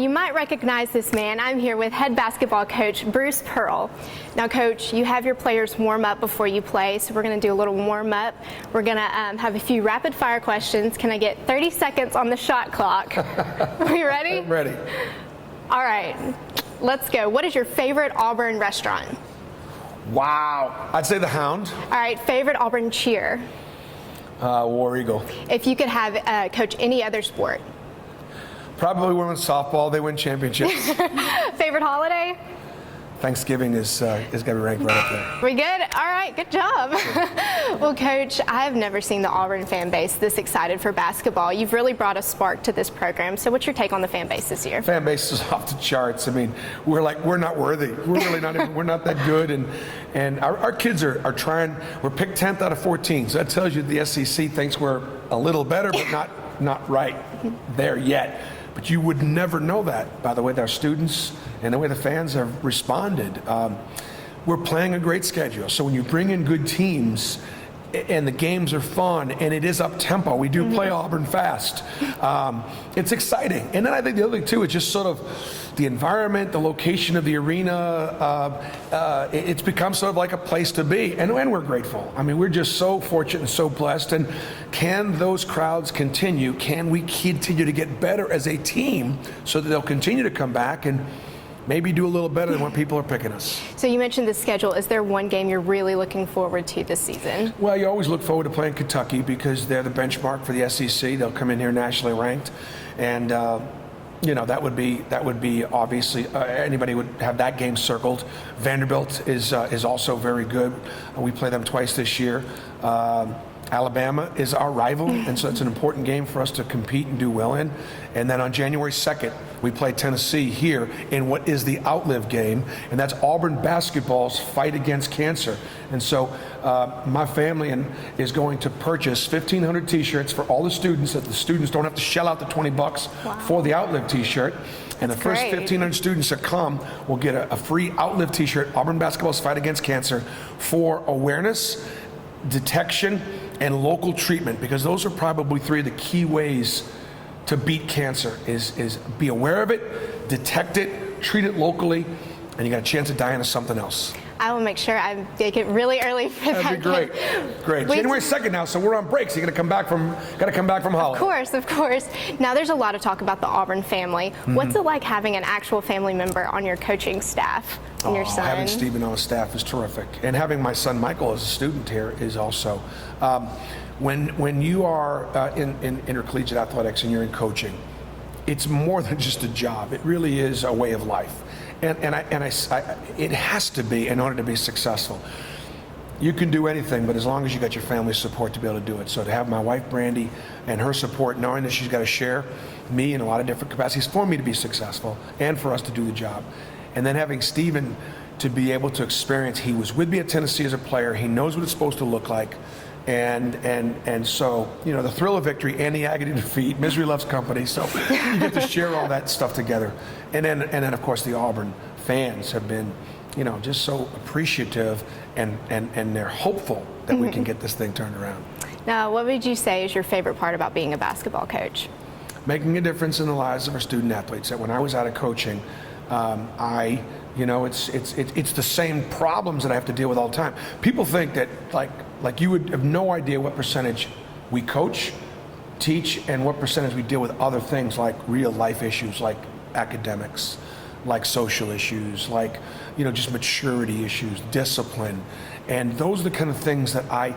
You might recognize this man. I'm here with head basketball coach Bruce Pearl. Now, Coach, you have your players warm up before you play, so we're going to do a little warm up. We're going to have a few rapid fire questions. Can I get 30 seconds on the shot clock? Are you ready? I'm ready. All right, let's go. What is your favorite Auburn restaurant? Wow. I'd say the Hound. All right, favorite Auburn cheer? War Eagle. If you could have coach any other sport? Probably women's softball. They win championships. Favorite holiday? Thanksgiving is got to be ranked right up there. We good? All right, good job. Well, Coach, I've never seen the Auburn fan base this excited for basketball. You've really brought a spark to this program. So what's your take on the fan base this year? Fan base is off the charts. I mean, we're not worthy. We're really not even, we're not that good. And our kids are trying. We're picked 10th out of 14. So that tells you the SEC thinks we're a little better, but not right there yet. But you would never know that by the way our students and the way the fans have responded. We're playing a great schedule. So when you bring in good teams and the games are fun and it is up tempo, we do play Auburn fast. It's exciting. And then I think the other thing too is just sort of the environment, the location of the arena. It's become sort of like a place to be, and we're grateful. I mean, we're just so fortunate and so blessed. And can those crowds continue? Can we continue to get better as a team so that they'll continue to come back and maybe do a little better than what people are picking us? So you mentioned the schedule. Is there one game you're really looking forward to this season? Well, you always look forward to playing Kentucky because they're the benchmark for the SEC. They'll come in here nationally ranked, and you know, that would be obviously anybody would have that game circled. Vanderbilt is also very good. We play them twice this year. Alabama is our rival, and so it's an important game for us to compete and do well in. And then on January 2nd, we play Tennessee here in what is the Outlive game, and that's Auburn basketball's fight against cancer. And so my family is going to purchase 1,500 T-shirts for all the students, that the students don't have to shell out the $20 for the Outlive T-shirt. And the first 1,500 students that come will get a free Outlive T-shirt, Auburn basketball's fight against cancer, for awareness, detection, and local treatment, because those are probably three of the key ways to beat cancer is be aware of it, detect it, treat it locally, and you got a chance of dying of something else. I will make sure I make it really early for that. That'd be great. Great. January 2nd now, so we're on break. So you're got to come back from holiday. Of course. Now there's a lot of talk about the Auburn family. What's it like having an actual family member on your coaching staff? And your son? Having Stephen on the staff is terrific, and having my son Michael as a student here is also. When you are in intercollegiate athletics and you're in coaching, it's more than just a job. It really is a way of life. And it has to be in order to be successful. You can do anything, but as long as you got your family's support to be able to do it. So to have my wife Brandy and her support, knowing that she's got to share me in a lot of different capacities for me to be successful and for us to do the job. And then having Stephen to be able to experience, he was with me at Tennessee as a player, he knows what it's supposed to look like. And so, you know, the thrill of victory and the agony of defeat, misery loves company, so you get to share all that stuff together. And then of course the Auburn fans have been, you know, just so appreciative and they're hopeful that we can get this thing turned around. Now, what would you say is your favorite part about being a basketball coach? Making a difference in the lives of our student athletes. That when I was out of coaching, you know, it's the same problems that I have to deal with all the time. People think that like you would have no idea what percentage we coach, teach, and what percentage we deal with other things like real life issues, like academics, like social issues, like, you know, just maturity issues, discipline. And those are the kind of things that I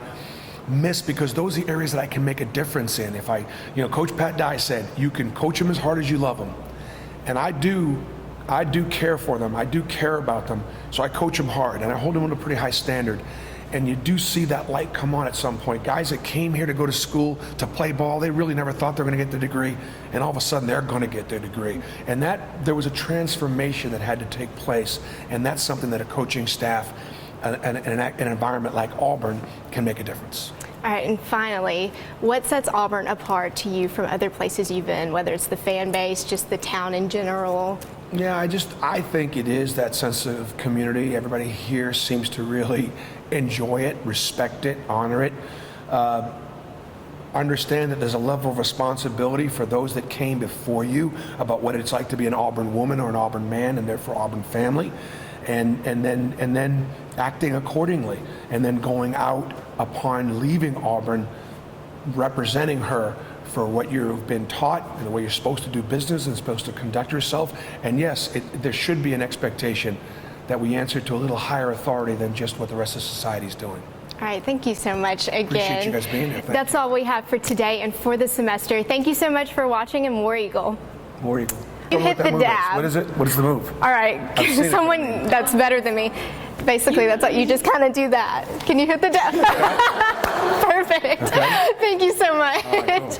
miss, because those are the areas that I can make a difference in. If you know, Coach Pat Dye said, you can coach them as hard as you love them. And I do care for them. I do care about them. So I coach them hard and I hold them to a pretty high standard. And you do see that light come on at some point. Guys that came here to go to school to play ball, they really never thought they were going to get their degree, and all of a sudden they're going to get their degree. And that there was a transformation that had to take place, and that's something that a coaching staff and an environment like Auburn can make a difference. All right, and finally, what sets Auburn apart to you from other places you've been, whether it's the fan base, just the town in general? Yeah, I think it is that sense of community. Everybody here seems to really enjoy it, respect it, honor it. understand that there's a level of responsibility for those that came before you about what it's like to be an Auburn woman or an Auburn man, and therefore Auburn family, and then acting accordingly, and then going out upon leaving Auburn, representing her for what you've been taught and the way you're supposed to do business and supposed to conduct yourself. And yes, there should be an expectation that we answer to a little higher authority than just what the rest of society is doing. All right, thank you so much again. Appreciate you guys being here. That's all we have for today and for the semester. Thank you so much for watching, and War Eagle. War Eagle. You Tell me hit what that the move is. dab. What is it? What is the move? All right, I've seen it. someone that's better than me. Basically, that's what you just kind of do that. Can you hit the dab? Perfect. Okay. Thank you so much. All right, cool.